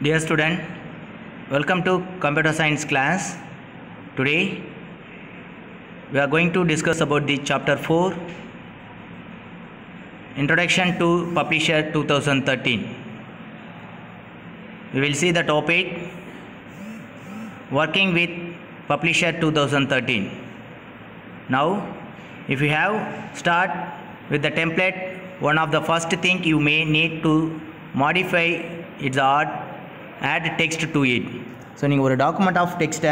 Dear student, welcome to computer science class. Today we are going to discuss about the chapter 4, Introduction to Publisher 2013. We will see the topic Working with Publisher 2013. Now if you have start with the template, one of the first thing you may need to modify its art, add text to it. So நீங்கள் ஒரு document of text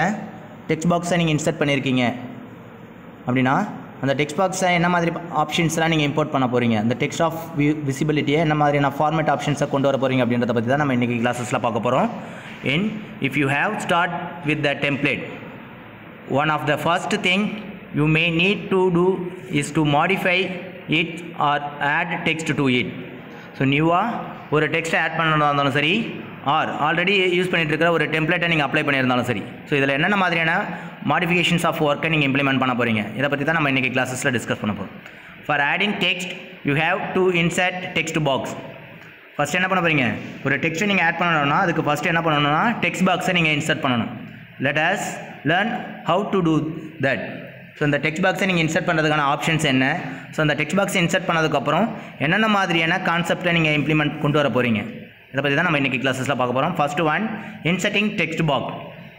பாக்ஸை நீங்கள் insert பண்ணியிருக்கீங்க அப்படின்னா அந்த text பாக்ஸை என்ன மாதிரி ஆப்ஷன்ஸ்லாம் நீங்கள் இம்போர்ட் பண்ண போகிறீங்க, அந்த டெக்ஸ்ட் ஆஃப் விசிபிலிட்டியை என்ன மாதிரியான ஃபார்மேட் ஆப்ஷன்ஸை கொண்டு வர போகிறீங்க அப்படின்றத பற்றி தான் நம்ம இன்றைக்கி கிளாஸஸில் பார்க்க போகிறோம். If you have start with the template, one of the first thing you may need to do is to modify it or add text to it. So நியூவாக ஒரு டெக்ஸ்ட்டை ஆட் பண்ணதாக இருந்தாலும் சரி, ஆர் ஆல்ரெடி யூஸ் பண்ணிட்டு இருக்கிற ஒரு டெம்ப்ளேட்டை நீங்கள் அப்ளை பண்ணியிருந்தாலும் சரி, ஸோ இதில் என்னென்ன மாதிரியான மாடிஃபிகேஷன்ஸ் ஆஃப் ஒர்க்கை நீங்கள் இம்ப்ளிமெண்ட் பண்ண போகிறீங்க, இதை பற்றி தான் நம்ம இன்றைக்கி கிளாஸஸில் டிஸ்கஸ் பண்ண போகிறோம். For adding text you have to insert text box. First என்ன பண்ண போகிறீங்க, ஒரு டெக்ஸ்ட்டை நீங்கள் ஆட் பண்ணணும்னா அதுக்கு ஃபஸ்ட்டு என்ன பண்ணணும்னா டெக்ஸ்ட் பாக்ஸை நீங்கள் இன்சர்ட் பண்ணணும். Let us learn how to do that. So இந்த டெக்ஸ்ட் பாக்ஸை நீங்கள் இன்சர்ட் பண்ணுறதுக்கான ஆப்ஷன்ஸ் என்ன, ஸோ அந்த டெக்ஸ்ட் பாக்ஸை இன்சர்ட் பண்ணதுக்கப்புறம் என்னென்ன மாதிரியான கான்செப்டை நீங்கள் இம்ப்ளிமெண்ட் கொண்டு வர போகிறீங்க, இதை பற்றி தான் நம்ம இன்றைக்கி கிளாஸஸில் பார்க்க போகிறோம். First one inserting text box,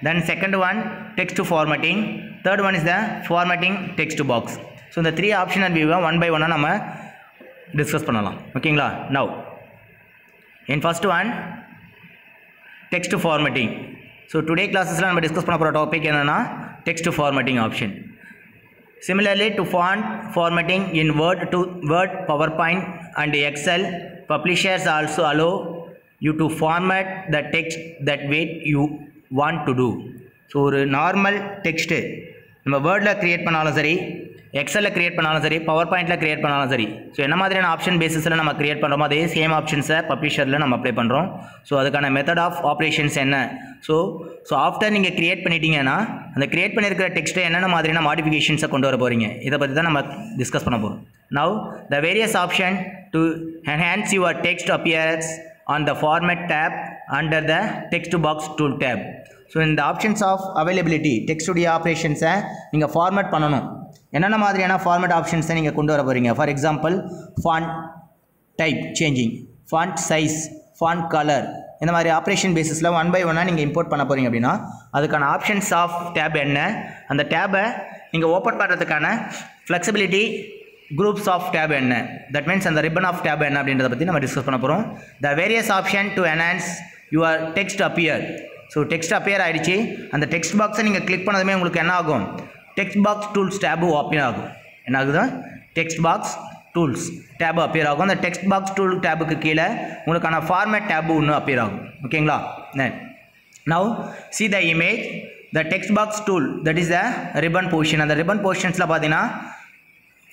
then second one text formatting, third one is the formatting text box. So இந்த த்ரீ ஆப்ஷனல் வியூவை ஒன் பை ஒன்னாக நம்ம டிஸ்கஸ் பண்ணலாம். ஓகேங்களா? Now in first one text formatting. So today கிளாஸஸில் நம்ம discuss பண்ண போகிற டாபிக் என்னென்னா text formatting option. Similarly to font formatting in Word, PowerPoint and Excel, publishers also allow you to format the text that way you want to do. So ஒரு normal text நம்ம வேர்டில் create பண்ணாலும் சரி, எக்ஸலில் create பண்ணாலும் சரி, power பாயிண்டில் create பண்ணாலும் சரி, ஸோ என்ன மாதிரியான ஆப்ஷன் பேசிஸில் நம்ம க்ரியேட் பண்ணுறோமோ அதே சேம் ஆப்ஷன்ஸை பப்ளிஷரில் நம்ம அப்ளை பண்ணுறோம். ஸோ அதுக்கான மெத்தட் ஆஃப் ஆப்ரேஷன்ஸ் என்ன, ஸோ ஆஃப்டர் நீங்கள் க்ரியேட் பண்ணிட்டீங்கன்னா அந்த க்ரியேட் பண்ணியிருக்கிற டெக்ஸ்ட்டை என்னென்ன மாதிரியான மாடிஃபிகேஷன்ஸை கொண்டு வர போகிறீங்க, இதை பற்றி தான் நம்ம டிஸ்கஸ் பண்ண போகிறோம். Now the various option to enhance your text appearance on the format tab under the text box tool tab. So இந்த ஆப்ஷன்ஸ் ஆஃப் அவைலபிலிட்டி டெக்ஸ்டுடைய ஆப்ரேஷன்ஸை நீங்கள் ஃபார்மேட் பண்ணணும். என்னென்ன மாதிரியான ஃபார்மேட் ஆப்ஷன்ஸை நீங்கள் கொண்டு வர போகிறீங்க, for example font type changing, font size, font colour, இந்த மாதிரி ஆப்ரேஷன் பேசிஸில் ஒன் பை ஒன்னாக நீங்கள் இம்போர்ட் பண்ண போகிறீங்க அப்படின்னா அதுக்கான ஆப்ஷன்ஸ் ஆஃப் டேப் என்ன, அந்த டேபை நீங்கள் ஓப்பன் பண்ணுறதுக்கான ஃப்ளெக்சிபிலிட்டி குரூப்ஸ் ஆஃப் டேப் என்ன, தட் மீன்ஸ் அந்த ரிப்பன் ஆஃப் டேப் என்ன அப்படின்றத பற்றி நம்ம டிஸ்கஸ் பண்ண போகிறோம். த various option to enhance your text appear. So text appear ஆகிடுச்சு, அந்த டெக்ஸ்ட் பாக்ஸை நீங்கள் கிளிக் பண்ணதுமே உங்களுக்கு என்ன ஆகும், text box tools tab open ஆகும். என்ன ஆகுது, text box tools tab appear ஆகும். அந்த டெக்ஸ்ட் பாக்ஸ் டூல் டேபுக்கு கீழே உங்களுக்கான ஃபார்மேட் டேபு ஒன்று அப்பியர் ஆகும். ஓகேங்களா? Now see the image, the text box tool that is the ribbon position. அந்த ரிப்பன் பொசிஷன்ஸில் பார்த்தீங்கன்னா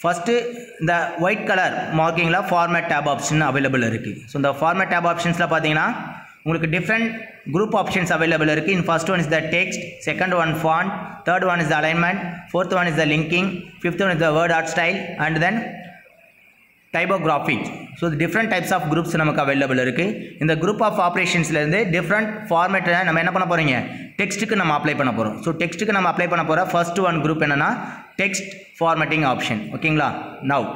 ஃபஸ்ட்டு இந்த ஒயிட் கலர் மார்க்கிங்கில் ஃபார்மேட் டேப் ஆப்ஷன் அவைலபிள் இருக்குது. ஸோ இந்த ஃபார்மேட் டேப் ஆப்ஷன்ஸில் பார்த்தீங்கன்னா உங்களுக்கு டிஃப்ரெண்ட் குரூப் ஆப்ஷன்ஸ் அவைலபிள் இருக்குது. In first one is the text, second one font, third one is the alignment, fourth one is the linking, fifth one is the word art style and then typographics. So different types of groups நமக்கு available இருக்குது. இந்த group of ஆப்ரேஷன்ஸ்லேருந்து different ஃபார்மேட்டை நம்ம என்ன பண்ண போகிறீங்க, டெக்ஸ்ட்டுக்கு நம்ம அப்ளை பண்ண போகிறோம். ஸோ டெக்ஸ்ட்டுக்கு நம்ம அப்ளை பண்ண போகிற ஃபர்ஸ்ட் ஒன் குரூப் என்னென்னா டெக்ஸ்ட் ஃபார்மேட்டிங் ஆப்ஷன். ஓகேங்களா? Now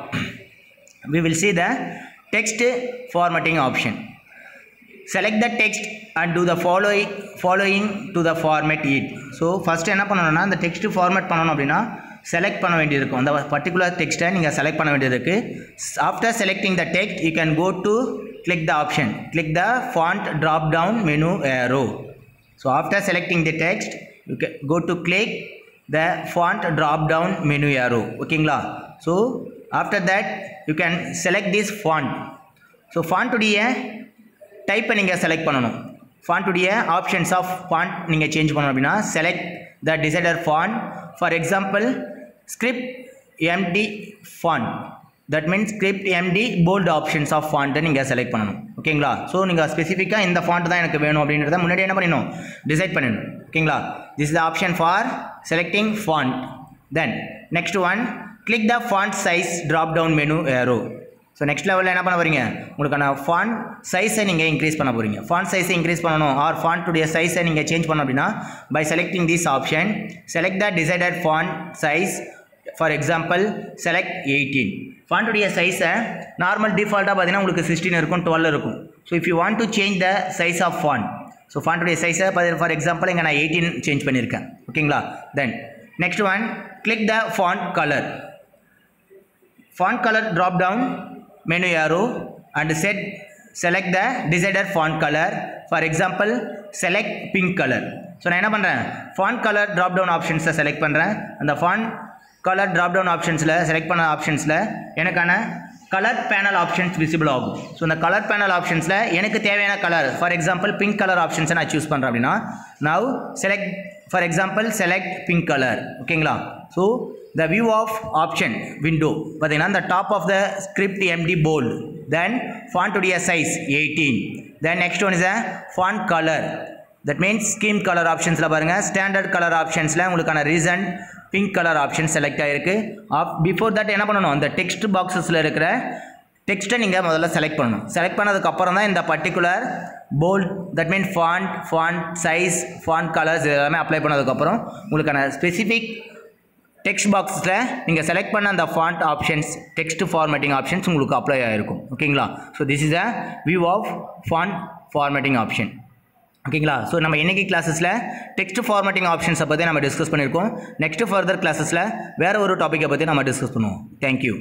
we will see the text formatting option. Select the text and do the following to the format it. So first என்ன பண்ணணும்னா அந்த டெக்ஸ்ட் ஃபார்மேட் பண்ணணும் அப்படின்னா செலக்ட் பண்ண வேண்டியிருக்கும், அந்த பர்டிகுலர் டெக்ஸ்ட்டை நீங்கள் செலக்ட் பண்ண வேண்டியது இருக்குது. After selecting the text you can go to click the option, click the font drop down menu arrow. So after selecting the text you can go to click the font drop down menu arrow. ஓகேங்களா? So after that you can select this font. So ஃபாண்ட்டுடைய டைப்பை நீங்கள் select பண்ணணும். ஃபாண்ட்டுடைய options of font நீங்கள் change பண்ணணும் அப்படின்னா select the desired font. For example script MT font, that means script MT bold options of ஃபாண்ட்டை நீங்கள் செலக்ட் பண்ணணும். ஓகேங்களா? ஸோ நீங்கள் ஸ்பெசிஃபிக்காக இந்த ஃபாண்ட் தான் எனக்கு வேணும் அப்படின்றத முன்னாடி என்ன பண்ணணும், டிசைட் பண்ணணும். ஓகேங்களா? This is the option for selecting font. Then next one click the font size drop down menu arrow. So so next லெவலில் என்ன பண்ண போகிறீங்க, உங்களுக்கான ஃபாண்ட் சைஸை நீங்கள் இன்க்ரீஸ் பண்ண போகிறீங்க. ஃபாண்ட் சைஸை இன்க்ரீஸ் பண்ணணும் ஆர் ஃபாண்ட்டுடைய சைஸை நீங்கள் சேஞ்ச் பண்ணணும் அப்படின்னா by selecting this option select the decided font size. For example select 18. ஃபாண்ட்டுடைய சைஸை நார்மல் டிஃபால்ட்டாக பார்த்தீங்கன்னா உங்களுக்கு 16 இருக்கும், 12 இருக்கும். So if you want to change the size of font, so ஃபாண்ட்டுடைய சைஸை ஃபார் எக்ஸாம்பிள் இங்கே நான் 18 சேஞ்ச் பண்ணியிருக்கேன். ஓகேங்களா. Then next one click the font colour. Font color drop down menu arrow and select the desired font color. For example select pink color. So நான் என்ன பண்ணுறேன், font color drop down options select பண்ணுறேன். அந்த font color drop down optionsல select பண்ண ஆப்ஷன்ஸில் எனக்கான colour panel options visible ஆகும். ஸோ இந்த கலர் பேனல் ஆப்ஷன்ஸில் எனக்கு தேவையான colour for example pink colour ஆப்ஷன்ஸை நான் சூஸ் பண்ணுறேன் அப்படின்னா now select for example select pink colour. ஓகேங்களா. So the view of option window பார்த்தீங்கன்னா the top of the script empty bold, then font உடைய size 18, then next one is a font color, that means scheme color optionsல பாருங்க standard color optionsல உங்களுக்கான recent pink color option select ஆயிருக்கு. before that என்ன பண்ணணும், அந்த text boxesல இருக்கிற டெக்ஸ்ட்டை நீங்கள் முதல்ல செலக்ட் பண்ணணும். செலக்ட் பண்ணதுக்கப்புறம் தான் இந்த particular bold that mean font size font colours எல்லாமே அப்ளை பண்ணதுக்கப்புறம் உங்களுக்கான ஸ்பெசிஃபிக் டெக்ஸ்ட் பாக்ஸில் நீங்கள் செலக்ட் பண்ண அந்த font options text formatting options உங்களுக்கு அப்ளை ஆகிருக்கும். ஓகேங்களா. So this is a view of font formatting option. ஓகேங்களா. ஸோ நம்ம இன்றைக்கி கிளாஸஸில் டெக்ஸ்ட் ஃபார்மேட்டிங் ஆப்ஷன்ஸை பற்றி நம்ம டிஸ்கஸ் பண்ணியிருக்கோம். நெக்ஸ்ட் ஃபர்தர் கிளாஸஸில் வேறு ஒரு டாப்பிக்கை பற்றி நம்ம டிஸ்கஸ் பண்ணுவோம். தேங்க்யூ.